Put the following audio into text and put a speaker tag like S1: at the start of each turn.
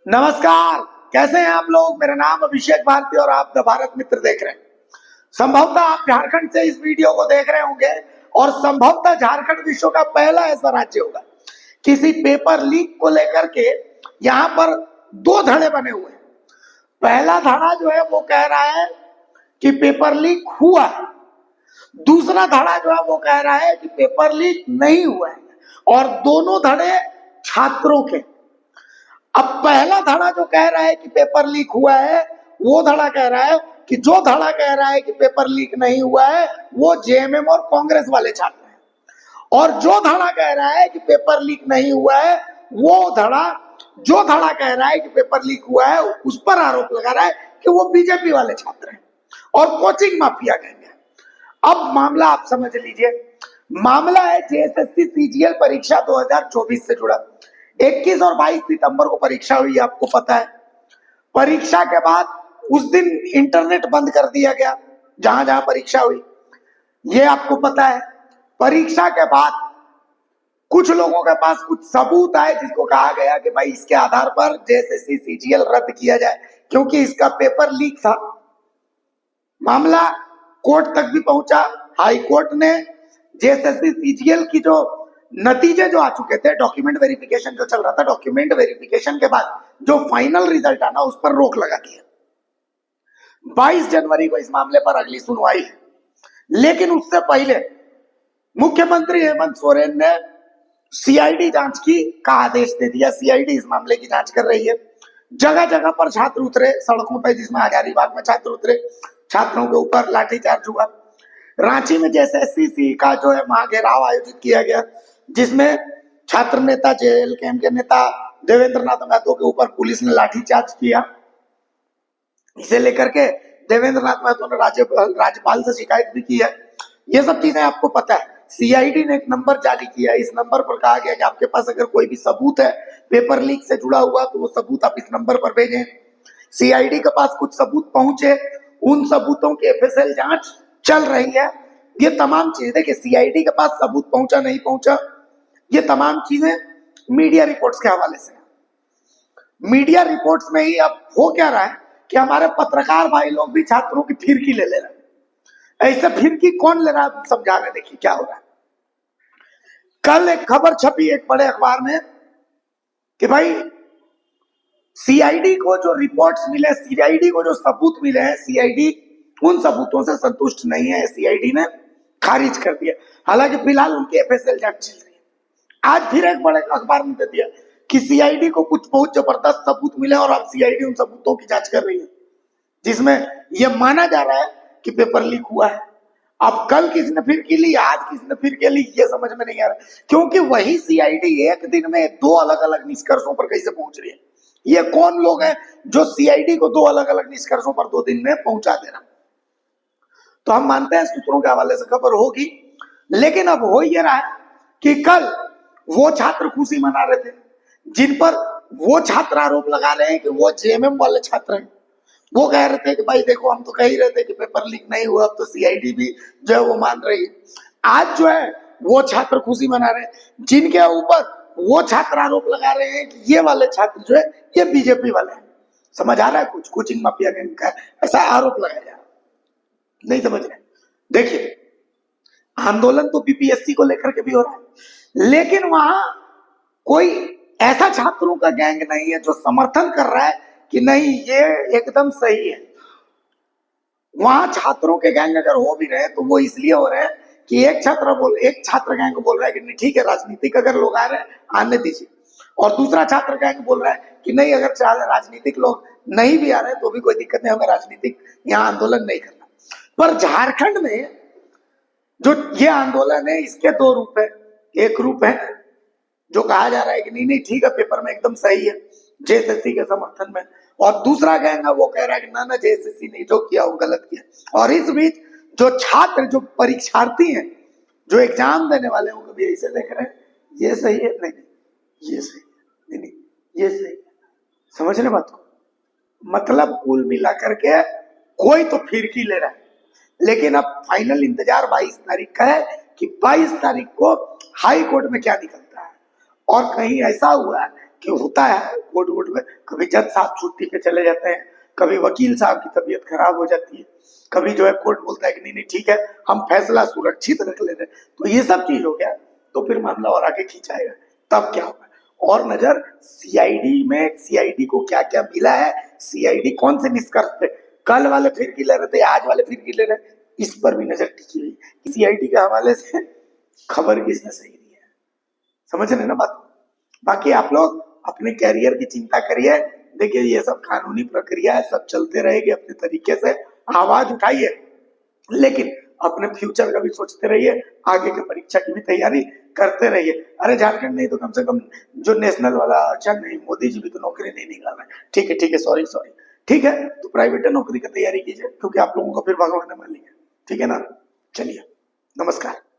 S1: नमस्कार। कैसे हैं आप लोग। मेरा नाम अभिषेक भारती और आप द भारत मित्र देख रहे हैं। संभवतः आप झारखंड से इस वीडियो को देख रहे होंगे और संभवतः झारखंड विश्व का पहला ऐसा राज्य होगा किसी पेपर लीक को लेकर के यहाँ पर दो धड़े बने हुए हैं। पहला धड़ा जो है वो कह रहा है कि पेपर लीक हुआ है, दूसरा धड़ा जो है वो कह रहा है कि पेपर लीक नहीं हुआ है, और दोनों धड़े छात्रों के। अब पहला धड़ा जो कह रहा है कि पेपर लीक हुआ है, वो धड़ा कह रहा है कि जो धड़ा कह रहा है कि पेपर लीक नहीं हुआ है वो जेएमएम और कांग्रेस वाले छात्र हैं, और जो धड़ा कह रहा है कि पेपर लीक नहीं हुआ है वो धड़ा जो धड़ा कह रहा है कि पेपर लीक हुआ है उस पर आरोप लगा रहा है कि वो बीजेपी वाले छात्र हैं और कोचिंग माफिया कहेंगे। अब मामला आप समझ लीजिए, मामला है जेएसएससी सीजीएल परीक्षा 2024 से जुड़ा। 21 और 22 सितंबर को परीक्षा हुई, आपको पता है। परीक्षा के बाद उस दिन इंटरनेट बंद कर दिया गया जहां जहां परीक्षा हुई, ये आपको पता है। परीक्षा के बाद कुछ लोगों के पास कुछ सबूत आए जिसको कहा गया कि भाई इसके आधार पर जेएसएससी सीजीएल रद्द किया जाए क्योंकि इसका पेपर लीक था। मामला कोर्ट तक भी पहुंचा। हाई कोर्ट ने जेएसएससी सीजीएल की जो नतीजे जो आ चुके थे, डॉक्यूमेंट वेरिफिकेशन जो चल रहा था, डॉक्यूमेंट वेरिफिकेशन के बाद जो फाइनल रिजल्ट आना उस पर रोक लगा दिया। 22 जनवरी को इस मामले पर अगली सुनवाई है, लेकिन उससे पहले मुख्यमंत्री हेमंत सोरेन ने सीआईडी जांच की का आदेश दे दिया। सीआईडी इस मामले की जांच कर रही है। जगह जगह पर छात्र उतरे सड़कों पर, जिसमें हजारीबाग में छात्र उतरे, छात्रों के ऊपर लाठीचार्ज हुआ। रांची में जेएसएससी का जो है महाघेराव आयोजित किया गया जिसमें छात्र नेता जेएलकेएम के नेता देवेंद्र नाथ महतो के ऊपर पुलिस ने लाठीचार्ज किया। इसे लेकर के देवेंद्र नाथ महतो ने राज्यपाल से शिकायत भी की है। ये सब चीजें आपको पता है। सीआईडी ने एक नंबर जारी किया, इस नंबर पर कहा गया कि आपके पास अगर कोई भी सबूत है पेपर लीक से जुड़ा हुआ तो वो सबूत आप इस नंबर पर भेजें। सीआईडी के पास कुछ सबूत पहुंचे, उन सबूतों की एफएसएल जांच चल रही है। ये तमाम चीजें, देखिए सीआईडी के पास सबूत पहुंचा नहीं पहुंचा, ये तमाम चीजें मीडिया रिपोर्ट्स के हवाले से। मीडिया रिपोर्ट्स में ही अब हो क्या रहा है कि हमारे पत्रकार भाई लोग भी छात्रों की फिरकी ले रहे हैं। ऐसे फिरकी कौन ले रहा है समझा रहे, देखिए क्या हो रहा है। कल एक खबर छपी एक बड़े अखबार में कि भाई सीआईडी को जो रिपोर्ट्स मिले, सीआईडी को जो सबूत मिले हैं, सीआईडी उन सबूतों से संतुष्ट नहीं है। सीआईडी ने खारिज कर दिया। हालांकि फिलहाल उनकी एफएसएल जांच चल रही है। आज फिर एक बड़े अखबार में दे दिया कि सीआईडी को कुछ बहुत जबरदस्त सबूत मिले और अब सीआईडी उन सबूतों की जांच कर रही है जिसमें यह माना जा रहा है कि पेपर लीक हुआ है। अब कल किसने फिर की ली, आज किसने फिर के ली, ये समझ में नहीं आ रहा, क्योंकि वही सीआईडी एक दिन में दो अलग अलग निष्कर्षों पर कैसे पहुंच रही है। ये कौन लोग हैं जो सीआईडी को दो अलग अलग निष्कर्षों पर 2 दिन में पहुंचा दे रहा। तो हम मानते हैं सूत्रों के हवाले से खबर होगी, लेकिन अब हो ये रहा है कि कल वो छात्र खुशी मना रहे थे जिन पर वो छात्र आरोप लगा रहे हैं कि वो जेएमएम वाले छात्र हैं। वो कह रहे थे कि भाई देखो हम तो कह ही रहे थे कि पेपर लीक नहीं हुआ, अब तो सीआईडी भी जो है वो मान रही है। आज जो है वो छात्र खुशी मना रहे हैं जिनके ऊपर वो छात्र आरोप लगा रहे हैं कि ये वाले छात्र जो है ये बीजेपी वाले हैं। समझ आ रहा है, कुछ कोचिंग माफिया गैंग का ऐसा आरोप लगाया जा रहा है। नहीं समझ रहे। देखिए आंदोलन तो बीपीएससी को लेकर के भी हो रहा है, लेकिन वहां कोई ऐसा छात्रों का गैंग नहीं है जो समर्थन कर रहा है कि नहीं ये एकदम सही है। वहां छात्रों के गैंग अगर हो भी रहे तो वो इसलिए हो रहे हैं कि एक छात्र गैंग बोल रहा है कि नहीं ठीक है, राजनीतिक अगर लोग आ रहे हैं आने दीजिए, और दूसरा छात्र गैंग बोल रहा है कि नहीं अगर राजनीतिक लोग नहीं भी आ रहे हैं तो भी कोई दिक्कत नहीं, हमें राजनीतिक यहाँ आंदोलन नहीं करना। पर झारखंड में जो ये आंदोलन है इसके 2 रूप है। एक रूप है जो कहा जा रहा है कि नहीं नहीं ठीक है पेपर में एकदम सही है जेएसएससी के समर्थन में, और दूसरा गैंग है वो कह रहा है कि ना जेएसएससी ने जो किया वो गलत किया। और इस बीच जो छात्र जो परीक्षार्थी हैं जो एग्जाम देने वाले हैं वो भी ऐसे देख रहे हैं ये सही है, नहीं ये सही है, नहीं ये सही है। समझ रहे बात को। मतलब कुल मिला करके कोई तो फिरकी ले रहा है, लेकिन अब फाइनल इंतजार 22 तारीख का है कि 22 तारीख को हाई कोर्ट में क्या निकलता है। और कहीं ऐसा हुआ कि होता है कोर्ट वोट में, कभी जज साहब छुट्टी पे चले जाते हैं, कभी वकील साहब की तबीयत खराब हो जाती है, कभी जो है कोर्ट बोलता है कि नहीं नहीं ठीक है हम फैसला सुरक्षित रख ले रहे, तो ये सब चीज हो गया तो फिर मामला और आगे खींचाएगा। तब क्या होगा? और नजर सीआईडी में, सीआईडी को क्या क्या मिला है, सीआईडी कौन से निष्कर्ष पे, कल वाले फिर की ले रहे थे, आज वाले फिर की ले रहे, इस पर भी नजर टिकी हुई कि सीआईडी के हवाले से खबर किसने सही दी है। समझ रहे ना बात? बाकी आप लोग अपने कैरियर की चिंता करिए। देखिए ये सब कानूनी प्रक्रिया है, सब चलते रहेगी अपने तरीके से, आवाज उठाइए, लेकिन अपने फ्यूचर का भी सोचते रहिए, आगे की परीक्षा की भी तैयारी करते रहिए। अरे झारखंड नहीं तो कम से कम जो नेशनल वाला, अच्छा नहीं मोदी जी भी तो नौकरी नहीं निकाल रहे, ठीक है सॉरी सॉरी, ठीक है तो प्राइवेट नौकरी की तैयारी कीजिए, क्योंकि आप लोगों को फिर भगवान ने मान लिया, ठीक है ना? चलिए, नमस्कार।